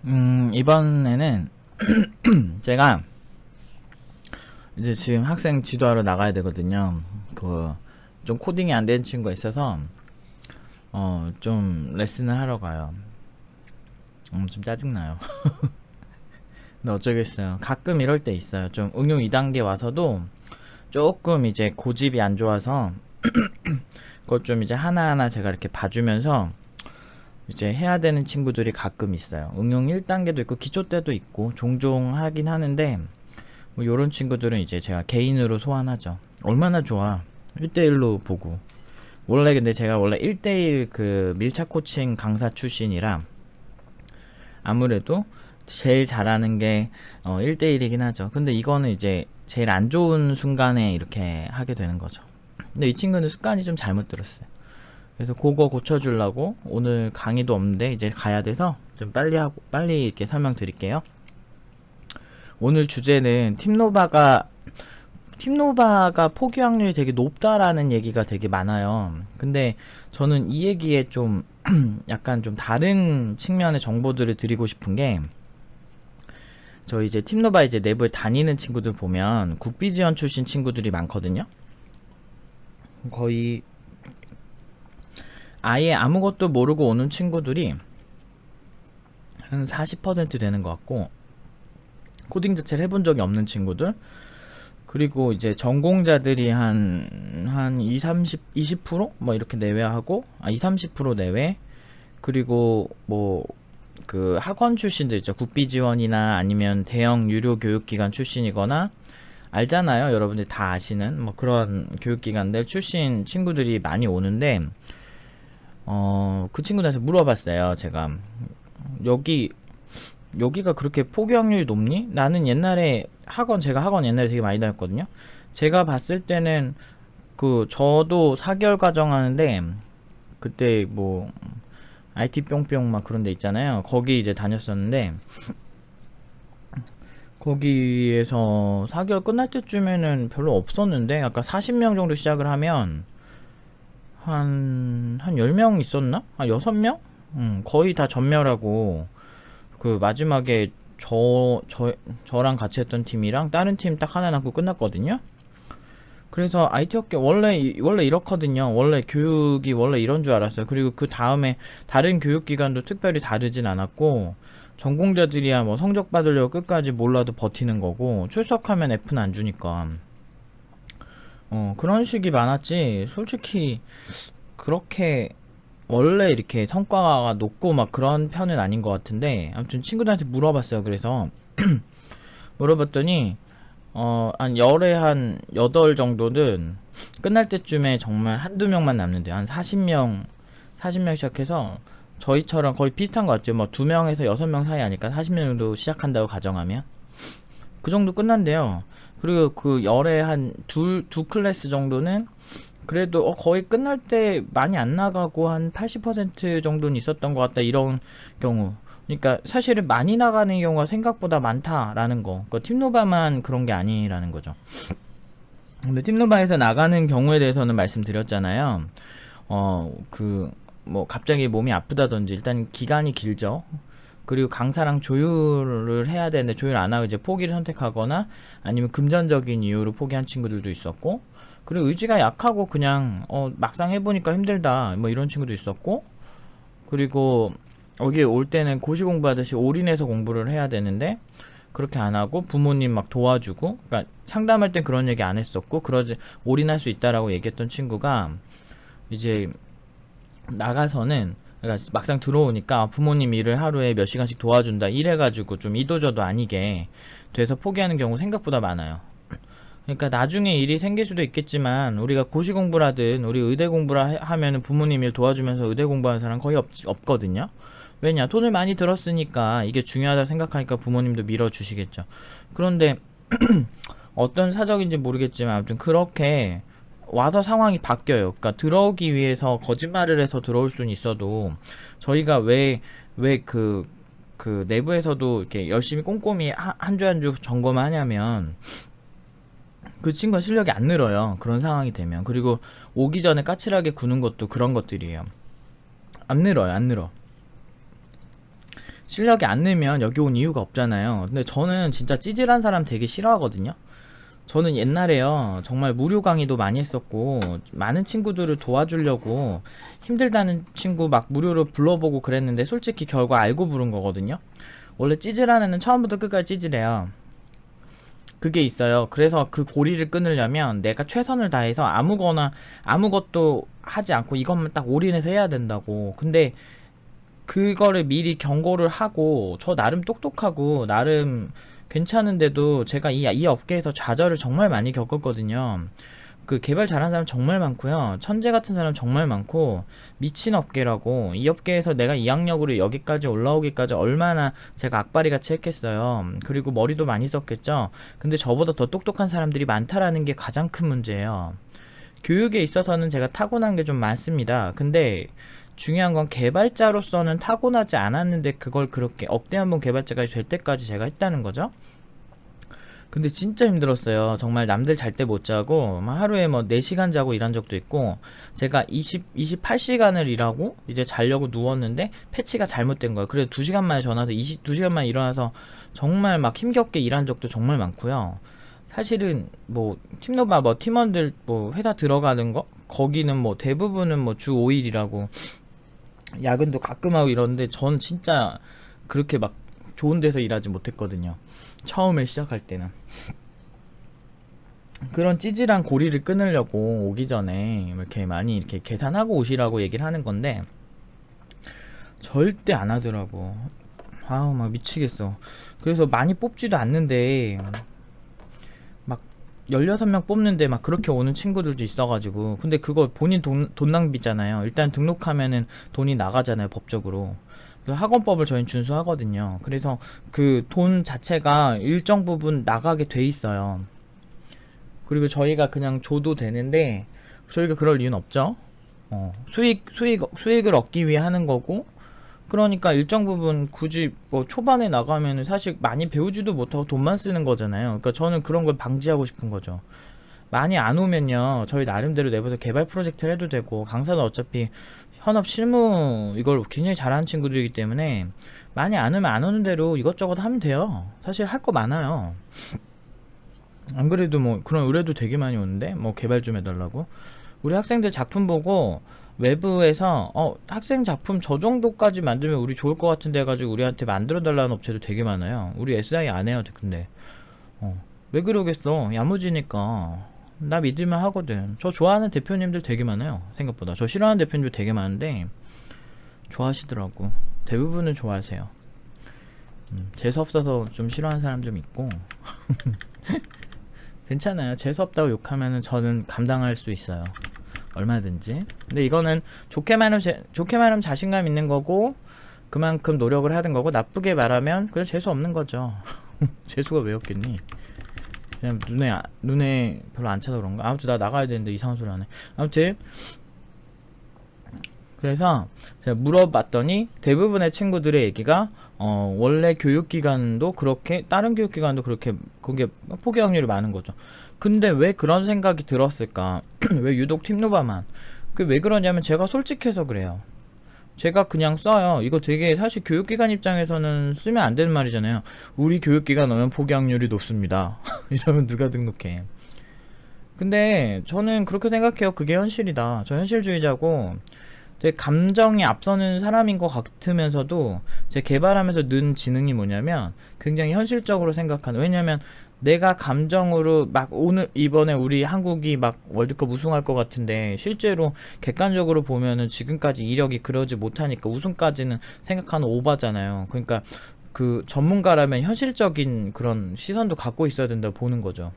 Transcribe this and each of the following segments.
이번에는 제가 이제 지금 학생 지도하러 나가야 되거든요. 좀 코딩이 안 되는 친구가 있어서 좀 레슨을 하러 가요. 좀 짜증나요. 근데 어쩌겠어요. 가끔 이럴 때 있어요. 좀 응용 2단계 와서도 조금 이제 고집이 안 좋아서 그것 좀 이제 하나하나 제가 이렇게 봐주면서 이제 해야 되는 친구들이 가끔 있어요. 응용 1단계도 있고 기초 때도 있고 종종 하긴 하는데 뭐 요런 친구들은 이제 제가 개인으로 소환하죠. 얼마나 좋아. 1대1로 보고. 원래 근데 제가 원래 1대1 그 밀착 코칭 강사 출신이라 아무래도 제일 잘하는 게 1대1이긴 하죠. 근데 이거는 이제 제일 안 좋은 순간에 이렇게 하게 되는 거죠. 근데 이 친구는 습관이 좀 잘못 들었어요. 그래서 그거 고쳐주려고 오늘 강의도 없는데 이제 가야 돼서 좀 빨리 이렇게 설명드릴게요. 오늘 주제는 팀노바가 포기 확률이 되게 높다라는 얘기가 되게 많아요. 근데 저는 이 얘기에 좀 약간 좀 다른 측면의 정보들을 드리고 싶은 게, 저 이제 팀노바 이제 내부에 다니는 친구들 보면 국비지원 출신 친구들이 많거든요. 거의 아예 아무것도 모르고 오는 친구들이 한 40% 되는 것 같고, 코딩 자체를 해본 적이 없는 친구들, 그리고 이제 전공자들이 한 20% 뭐 이렇게 내외하고, 30% 내외, 그리고 뭐 그 학원 출신들 있죠. 국비지원이나 아니면 대형 유료 교육기관 출신이거나, 알잖아요. 여러분들 다 아시는 뭐 그런 교육기관들 출신 친구들이 많이 오는데, 그 친구들한테 물어봤어요. 제가 여기가 그렇게 포기 확률이 높니? 나는 옛날에 제가 학원 옛날에 되게 많이 다녔거든요. 제가 봤을 때는 저도 4개월 과정 하는데, 그때 뭐 IT 뿅뿅 막 그런 데 있잖아요. 거기 이제 다녔었는데, 거기에서 4개월 끝날 때쯤에는 별로 없었는데, 아까 40명 정도 시작을 하면 한 10명 있었나? 6명? 거의 다 전멸하고, 그 마지막에 저랑 같이 했던 팀이랑 다른 팀 딱 하나 남고 끝났거든요. 그래서 IT 업계 원래 이렇거든요. 원래 교육이 원래 이런 줄 알았어요. 그리고 그 다음에 다른 교육기관도 특별히 다르진 않았고, 전공자들이야 뭐 성적 받으려고 끝까지 몰라도 버티는 거고, 출석하면 F는 안 주니까 그런 식이 많았지. 솔직히 그렇게 원래 이렇게 성과가 높고 막 그런 편은 아닌 것 같은데, 아무튼 친구들한테 물어봤어요. 그래서 물어봤더니 한 열에 한 8 정도는 끝날 때쯤에 정말 한두 명만 남는데, 한 40명 시작해서 저희처럼 거의 비슷한 것 같죠. 뭐 2명에서 6명 사이 하니까 40명 정도 시작한다고 가정하면 그 정도 끝난대요. 그리고 그 열에 한 두 클래스 정도는 그래도 거의 끝날 때 많이 안 나가고 한 80% 정도는 있었던 것 같다, 이런 경우. 그러니까 사실은 많이 나가는 경우가 생각보다 많다라는 거. 팀노바만 그런 게 아니라는 거죠. 근데 팀노바에서 나가는 경우에 대해서는 말씀드렸잖아요. 뭐 갑자기 몸이 아프다든지, 일단 기간이 길죠. 그리고 강사랑 조율을 해야 되는데 조율 안 하고 이제 포기를 선택하거나, 아니면 금전적인 이유로 포기한 친구들도 있었고, 그리고 의지가 약하고 그냥 막상 해보니까 힘들다 뭐 이런 친구도 있었고, 그리고 여기 올 때는 고시 공부하듯이 올인해서 공부를 해야 되는데 그렇게 안 하고 부모님 막 도와주고, 그러니까 상담할 땐 그런 얘기 안 했었고, 그러지 올인할 수 있다라고 얘기했던 친구가 이제 나가서는, 그러니까 막상 들어오니까 부모님 일을 하루에 몇 시간씩 도와준다 이래가지고 좀 이도저도 아니게 돼서 포기하는 경우 생각보다 많아요. 그러니까 나중에 일이 생길 수도 있겠지만, 우리가 고시 공부를 하든 우리 의대 공부를 하면은 부모님 일 도와주면서 의대 공부하는 사람 거의 없거든요. 왜냐, 돈을 많이 들었으니까 이게 중요하다 생각하니까 부모님도 밀어주시겠죠. 그런데 어떤 사정인지 모르겠지만 아무튼 그렇게 와서 상황이 바뀌어요. 그러니까 들어오기 위해서 거짓말을 해서 들어올 수는 있어도, 저희가 왜 내부에서도 이렇게 열심히 꼼꼼히 한 주 한 주 점검을 하냐면, 그 친구가 실력이 안 늘어요. 그런 상황이 되면. 그리고 오기 전에 까칠하게 구는 것도 그런 것들이에요. 안 늘어. 실력이 안 늘면 여기 온 이유가 없잖아요. 근데 저는 진짜 찌질한 사람 되게 싫어하거든요. 저는 옛날에요, 정말 무료 강의도 많이 했었고, 많은 친구들을 도와주려고 힘들다는 친구 막 무료로 불러보고 그랬는데, 솔직히 결과 알고 부른 거거든요. 원래 찌질한 애는 처음부터 끝까지 찌질해요. 그게 있어요. 그래서 그 고리를 끊으려면 내가 최선을 다해서 아무것도 하지 않고 이것만 딱 올인해서 해야 된다고. 근데 그거를 미리 경고를 하고, 저 나름 똑똑하고 나름 괜찮은데도 제가 이 업계에서 좌절을 정말 많이 겪었거든요. 그 개발 잘하는 사람 정말 많고요. 천재 같은 사람 정말 많고, 미친 업계라고. 이 업계에서 내가 이 학력으로 여기까지 올라오기까지 얼마나 제가 악바리 같이 했겠어요. 그리고 머리도 많이 썼겠죠. 근데 저보다 더 똑똑한 사람들이 많다라는 게 가장 큰 문제예요. 교육에 있어서는 제가 타고난 게 좀 많습니다. 근데 중요한 건 개발자로서는 타고나지 않았는데 그걸 그렇게 억대 한번 개발자가 될 때까지 제가 했다는 거죠. 근데 진짜 힘들었어요. 정말 남들 잘 때 못 자고 막 하루에 뭐 4시간 자고 일한 적도 있고, 제가 28시간을 일하고 이제 자려고 누웠는데 패치가 잘못된 거예요. 그래서 2시간 만에 전화해서 2시간 만에 일어나서 정말 막 힘겹게 일한 적도 정말 많고요. 사실은 뭐 팀노바 뭐 팀원들 뭐 회사 들어가는 거 거기는 뭐 대부분은 뭐 주 5일이라고 야근도 가끔 하고 이러는데, 전 진짜 그렇게 막 좋은 데서 일하지 못했거든요. 처음에 시작할 때는. 그런 찌질한 고리를 끊으려고 오기 전에 이렇게 많이 이렇게 계산하고 오시라고 얘기를 하는 건데, 절대 안 하더라고. 아우 막 미치겠어. 그래서 많이 뽑지도 않는데 막 16명 뽑는데 막 그렇게 오는 친구들도 있어가지고. 근데 그거 본인 돈 낭비잖아요. 일단 등록하면은 돈이 나가잖아요, 법적으로. 학원법을 저희는 준수하거든요. 그래서 그 돈 자체가 일정 부분 나가게 돼 있어요. 그리고 저희가 그냥 줘도 되는데, 저희가 그럴 이유는 없죠. 수익을 얻기 위해 하는 거고, 그러니까 일정 부분 굳이 뭐 초반에 나가면은 사실 많이 배우지도 못하고 돈만 쓰는 거잖아요. 그러니까 저는 그런 걸 방지하고 싶은 거죠. 많이 안 오면요, 저희 나름대로 내부에서 개발 프로젝트를 해도 되고, 강사는 어차피 현업 실무 이걸 굉장히 잘하는 친구들이기 때문에 많이 안 오면 안 오는 대로 이것저것 하면 돼요. 사실 할 거 많아요. 안 그래도 뭐 그런 의뢰도 되게 많이 오는데, 뭐 개발 좀 해달라고. 우리 학생들 작품 보고 외부에서 학생 작품 저 정도까지 만들면 우리 좋을 것 같은데 해가지고 우리한테 만들어 달라는 업체도 되게 많아요. 우리 SI 안 해요. 근데 왜 그러겠어, 야무지니까. 나 믿을만 하거든. 저 좋아하는 대표님들 되게 많아요. 생각보다. 저 싫어하는 대표님들 되게 많은데 좋아하시더라고. 대부분은 좋아하세요. 재수없어서 좀 싫어하는 사람 좀 있고. 괜찮아요. 재수없다고 욕하면은 저는 감당할 수 있어요, 얼마든지. 근데 이거는 좋게 말하면 자신감 있는 거고, 그만큼 노력을 하는 거고, 나쁘게 말하면 그냥 재수 없는 거죠. 재수가 왜 없겠니? 그냥 눈에 별로 안 차서 그런가? 아무튼 나 나가야 되는데 이상한 소리 하네. 아무튼 그래서 제가 물어봤더니 대부분의 친구들의 얘기가 원래 교육기관도 그렇게, 다른 교육기관도 그렇게 그게 포기 확률이 많은 거죠. 근데 왜 그런 생각이 들었을까? 왜 유독 팀노바만? 그 왜 그러냐면 제가 솔직해서 그래요. 제가 그냥 써요. 이거 되게 사실 교육기관 입장에서는 쓰면 안 되는 말이잖아요. 우리 교육기관 오면 포기 확률이 높습니다. 이러면 누가 등록해? 근데 저는 그렇게 생각해요. 그게 현실이다. 저 현실주의자고, 제 감정이 앞서는 사람인 것 같으면서도 제 개발하면서 는 지능이 뭐냐면 굉장히 현실적으로 생각하는. 왜냐면 내가 감정으로 막 오늘 이번에 우리 한국이 막 월드컵 우승할 것 같은데 실제로 객관적으로 보면은 지금까지 이력이 그러지 못하니까 우승까지는 생각하는 오바잖아요. 그러니까 그 전문가라면 현실적인 그런 시선도 갖고 있어야 된다고 보는 거죠.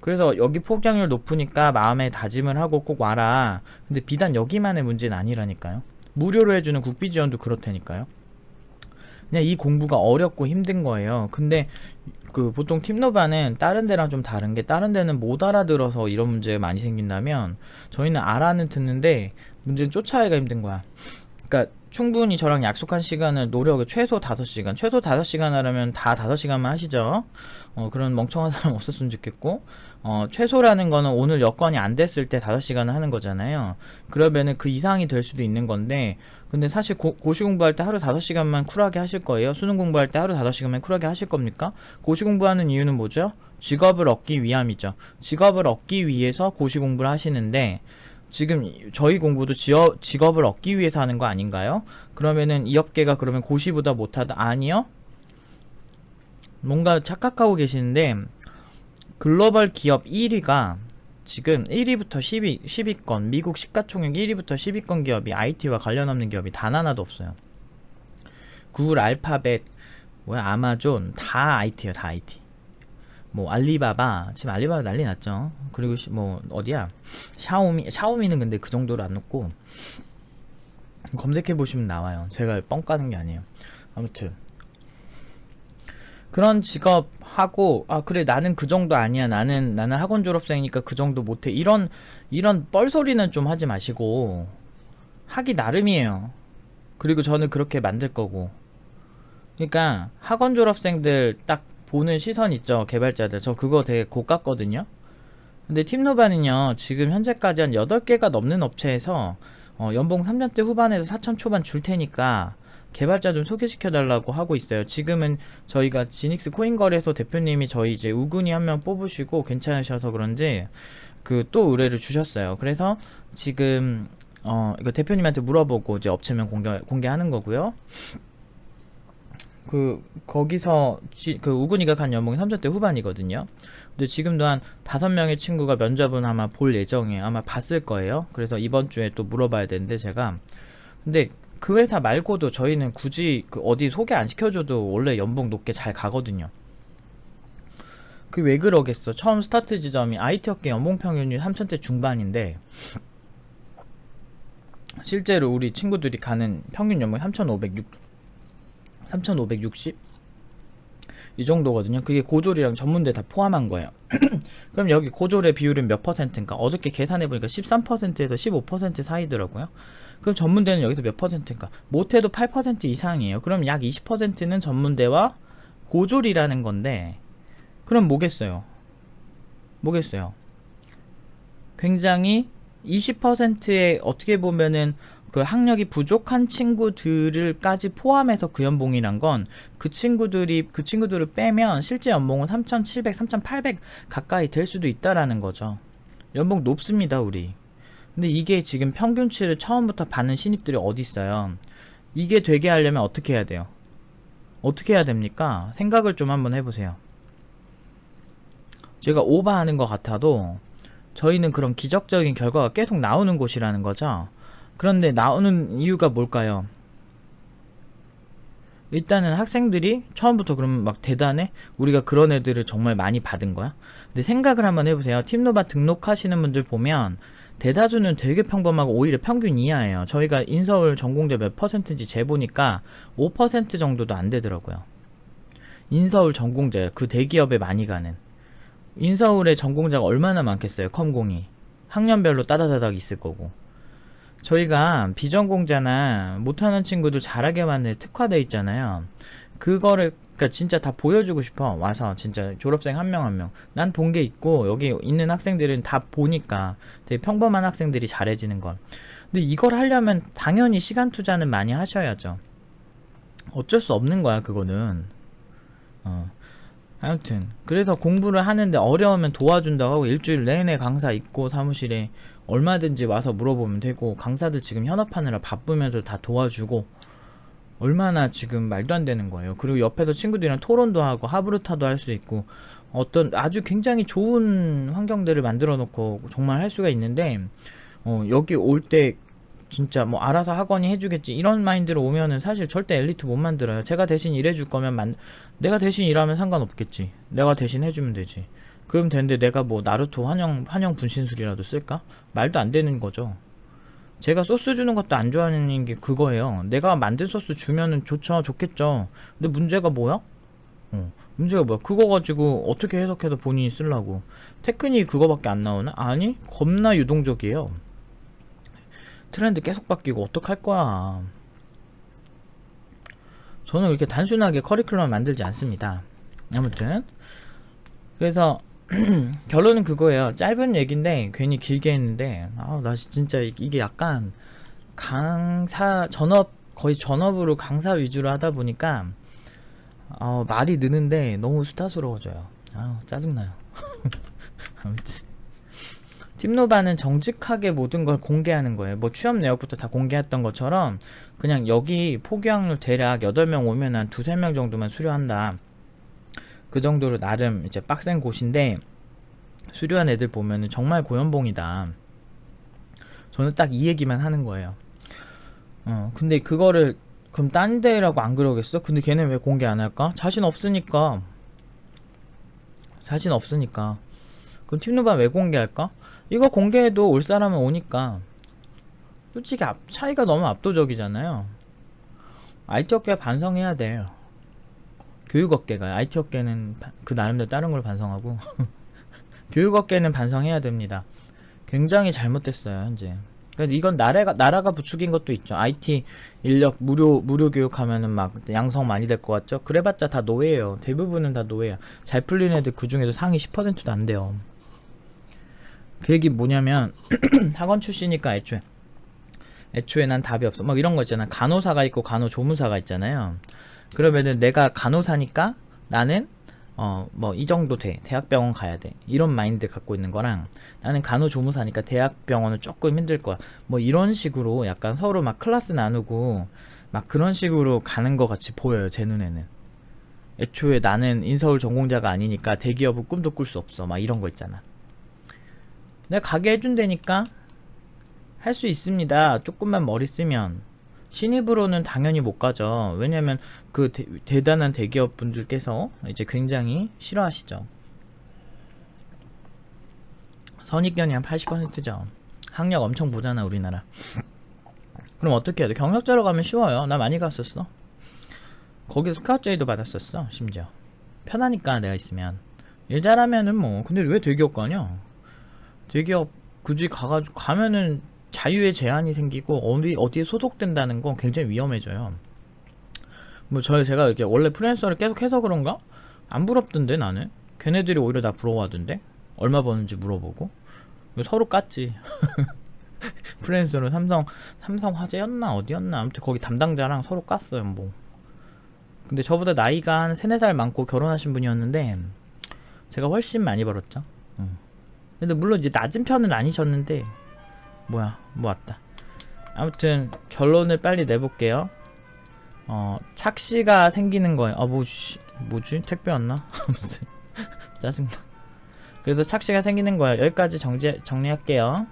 그래서 여기 폭약률 높으니까 마음에 다짐을 하고 꼭 와라. 근데 비단 여기만의 문제는 아니라니까요. 무료로 해주는 국비 지원도 그렇다니까요. 그냥 이 공부가 어렵고 힘든 거예요. 근데 그 보통 팀노바는 다른 데랑 좀 다른 게, 다른 데는 못 알아들어서 이런 문제가 많이 생긴다면 저희는 알아는 듣는데 문제는 쫓아가기가 힘든 거야. 그러니까 충분히 저랑 약속한 시간을 노력을 최소 5시간, 최소 5시간 하려면 다 5시간만 하시죠. 그런 멍청한 사람 없었으면 좋겠고, 최소라는 거는 오늘 여건이 안 됐을 때 5시간을 하는 거잖아요. 그러면은 그 이상이 될 수도 있는 건데, 근데 사실 고시 공부할 때 하루 5시간만 쿨하게 하실 거예요? 수능 공부할 때 하루 5시간만 쿨하게 하실 겁니까? 고시 공부하는 이유는 뭐죠? 직업을 얻기 위함이죠. 직업을 얻기 위해서 고시 공부를 하시는데, 지금 저희 공부도 직업을 얻기 위해서 하는 거 아닌가요? 그러면은 이 업계가 그러면 고시보다 못하다? 아니요? 뭔가 착각하고 계시는데, 글로벌 기업 1위가 지금 1위부터 10위권, 미국 시가총액 1위부터 10위권 기업이 IT와 관련 없는 기업이 단 하나도 없어요. 구글, 알파벳, 아마존 다 IT예요. 다 IT. 뭐 알리바바, 지금 알리바바 난리 났죠. 그리고 어디야, 샤오미는 근데 그 정도로 안 높고, 검색해 보시면 나와요. 제가 뻥 까는 게 아니에요. 아무튼 그런 직업 하고, 그래 나는 그 정도 아니야, 나는 학원 졸업생이니까 그 정도 못해, 이런 뻘소리는 좀 하지 마시고, 하기 나름이에요. 그리고 저는 그렇게 만들 거고. 그러니까 학원 졸업생들 딱 보는 시선 있죠, 개발자들. 저 그거 되게 고깝거든요. 근데 팀노바는요, 지금 현재까지 한 8개가 넘는 업체에서 연봉 3년대 후반에서 4천 초반 줄 테니까 개발자 좀 소개시켜 달라고 하고 있어요. 지금은 저희가 지닉스 코인거래소 대표님이 저희 이제 우군이 한 명 뽑으시고 괜찮으셔서 그런지 그 또 의뢰를 주셨어요. 그래서 지금 이거 대표님한테 물어보고 이제 업체명 공개하는 거고요. 거기서 그 우군이가 간 연봉이 3천대 후반이거든요. 근데 지금도 한 5명의 친구가 면접은 아마 볼 예정이에요. 아마 봤을 거예요. 그래서 이번 주에 또 물어봐야 되는데, 제가. 근데 그 회사 말고도 저희는 굳이 어디 소개 안 시켜줘도 원래 연봉 높게 잘 가거든요. 그 왜 그러겠어. 처음 스타트 지점이 IT 업계 연봉 평균이 3천대 중반인데, 실제로 우리 친구들이 가는 평균 연봉이 3,560? 이 정도거든요. 그게 고졸이랑 전문대 다 포함한 거예요. 그럼 여기 고졸의 비율은 몇 퍼센트인가? 어저께 계산해보니까 13%에서 15% 사이더라고요. 그럼 전문대는 여기서 몇 퍼센트인가? 못해도 8% 이상이에요. 그럼 약 20%는 전문대와 고졸이라는 건데, 그럼 뭐겠어요? 굉장히 20%의 어떻게 보면은 그 학력이 부족한 친구들을까지 포함해서 그 연봉이란 건, 그 친구들을 빼면 실제 연봉은 3,700, 3,800 가까이 될 수도 있다라는 거죠. 연봉 높습니다, 우리. 근데 이게 지금 평균치를 처음부터 받는 신입들이 어디 있어요? 이게 되게 하려면 어떻게 해야 돼요? 어떻게 해야 됩니까? 생각을 좀 한번 해보세요. 제가 오버하는 것 같아도 저희는 그런 기적적인 결과가 계속 나오는 곳이라는 거죠. 그런데 나오는 이유가 뭘까요? 일단은 학생들이 처음부터 그러면 막 대단해? 우리가 그런 애들을 정말 많이 받은 거야? 근데 생각을 한번 해보세요. 팀노바 등록하시는 분들 보면 대다수는 되게 평범하고 오히려 평균 이하예요. 저희가 인서울 전공자 몇 퍼센트인지 재보니까 5% 정도도 안 되더라고요. 인서울 전공자예요. 그 대기업에 많이 가는. 인서울의 전공자가 얼마나 많겠어요, 컴공이. 학년별로 따다다닥 있을 거고. 저희가 비전공자나 못하는 친구들 잘하게 만들 특화돼 있잖아요. 그거를 그러니까 진짜 다 보여주고 싶어. 와서 진짜 졸업생 한 명 한 명. 난 본 게 있고 여기 있는 학생들은 다 보니까 되게 평범한 학생들이 잘해지는 걸. 근데 이걸 하려면 당연히 시간 투자는 많이 하셔야죠. 어쩔 수 없는 거야, 그거는. 아무튼 그래서 공부를 하는데 어려우면 도와준다고 하고, 일주일 내내 강사 있고 사무실에 얼마든지 와서 물어보면 되고, 강사들 지금 현업하느라 바쁘면서 다 도와주고, 얼마나 지금 말도 안 되는 거예요. 그리고 옆에서 친구들이랑 토론도 하고 하브르타도 할 수 있고, 어떤 아주 굉장히 좋은 환경들을 만들어 놓고 정말 할 수가 있는데, 여기 올 때 진짜 뭐 알아서 학원이 해주겠지 이런 마인드로 오면은 사실 절대 엘리트 못 만들어요. 제가 대신 일해줄 거면 내가 대신 일하면 상관없겠지. 내가 대신 해주면 되지. 그럼 되는데 내가 뭐 나루토 환영 분신술이라도 쓸까? 말도 안 되는 거죠. 제가 소스 주는 것도 안 좋아하는 게 그거예요. 내가 만든 소스 주면은 좋겠죠. 근데 문제가 뭐야? 문제가 뭐야? 그거 가지고 어떻게 해석해서 본인이 쓰려고. 테크닉이 그거밖에 안 나오나? 아니, 겁나 유동적이에요. 트렌드 계속 바뀌고 어떡할 거야. 저는 그렇게 단순하게 커리큘럼을 만들지 않습니다. 아무튼 그래서 결론은 그거예요. 짧은 얘기인데 괜히 길게 했는데 나 진짜 이게 약간 강사 거의 전업으로 강사 위주로 하다 보니까 말이 느는데 너무 수다스러워져요. 짜증나요. 아무튼 팀노바는 정직하게 모든 걸 공개하는 거예요. 뭐 취업 내역부터 다 공개했던 것처럼 그냥 여기 포기확률 대략 8명 오면 한 2~3명 정도만 수료한다. 그 정도로 나름 이제 빡센 곳인데 수료한 애들 보면은 정말 고연봉이다. 저는 딱 이 얘기만 하는 거예요. 근데 그거를 그럼 딴 데라고 안 그러겠어? 근데 걔네 왜 공개 안 할까? 자신 없으니까. 그럼 팀노바 왜 공개할까? 이거 공개해도 올 사람은 오니까. 솔직히 차이가 너무 압도적이잖아요. IT 업계가 반성해야 돼요. 교육업계가. IT 업계는 그 나름대로 다른 걸 반성하고 교육업계는 반성해야 됩니다. 굉장히 잘못됐어요 현재. 그러니까 이건 나라가 부추긴 것도 있죠. IT 인력 무료 교육하면은 막 양성 많이 될 것 같죠? 그래봤자 다 노예예요. 대부분은 다 노예야. 잘 풀리는 애들 그 중에도 상위 10%도 안 돼요. 그 얘기 뭐냐면 학원 출신이니까 애초에 난 답이 없어. 막 이런 거 있잖아. 간호사가 있고 간호조무사가 있잖아요. 그러면은 내가 간호사니까 나는 뭐 이 정도 돼. 대학병원 가야 돼. 이런 마인드 갖고 있는 거랑 나는 간호조무사니까 대학병원은 조금 힘들 거야. 뭐 이런 식으로 약간 서로 막 클래스 나누고 막 그런 식으로 가는 거 같이 보여요. 제 눈에는. 애초에 나는 인서울 전공자가 아니니까 대기업은 꿈도 꿀 수 없어. 막 이런 거 있잖아. 내가 가게 해준다니까 할 수 있습니다. 조금만 머리 쓰면. 신입으로는 당연히 못 가죠. 왜냐면 그 대단한 대기업 분들께서 이제 굉장히 싫어하시죠. 선입견이 한 80%죠. 학력 엄청 보잖아 우리나라. 그럼 어떻게 해야 돼? 경력자로 가면 쉬워요. 나 많이 갔었어. 거기서 스카우트 제의도 받았었어. 심지어 편하니까 내가 있으면. 일 잘하면은 뭐. 근데 왜 대기업 가냐? 대기업 굳이 가면은 자유의 제한이 생기고 어디에 소속된다는 건 굉장히 위험해져요. 뭐 제가 이렇게 원래 프리랜서를 계속 해서 그런가? 안 부럽던데 나는. 걔네들이 오히려 나 부러워하던데. 얼마 버는지 물어보고. 서로 깠지. 프리랜서로 삼성 화재였나 어디였나 아무튼 거기 담당자랑 서로 깠어요 뭐. 근데 저보다 나이가 한 3~4살 많고 결혼하신 분이었는데 제가 훨씬 많이 벌었죠. 근데 물론 이제 낮은 편은 아니셨는데 뭐 왔다. 아무튼 결론을 빨리 내볼게요. 착시가 생기는 거예요. 뭐지? 택배 왔나? 아무튼 짜증나. 그래서 착시가 생기는 거예요. 여기까지 정리할게요.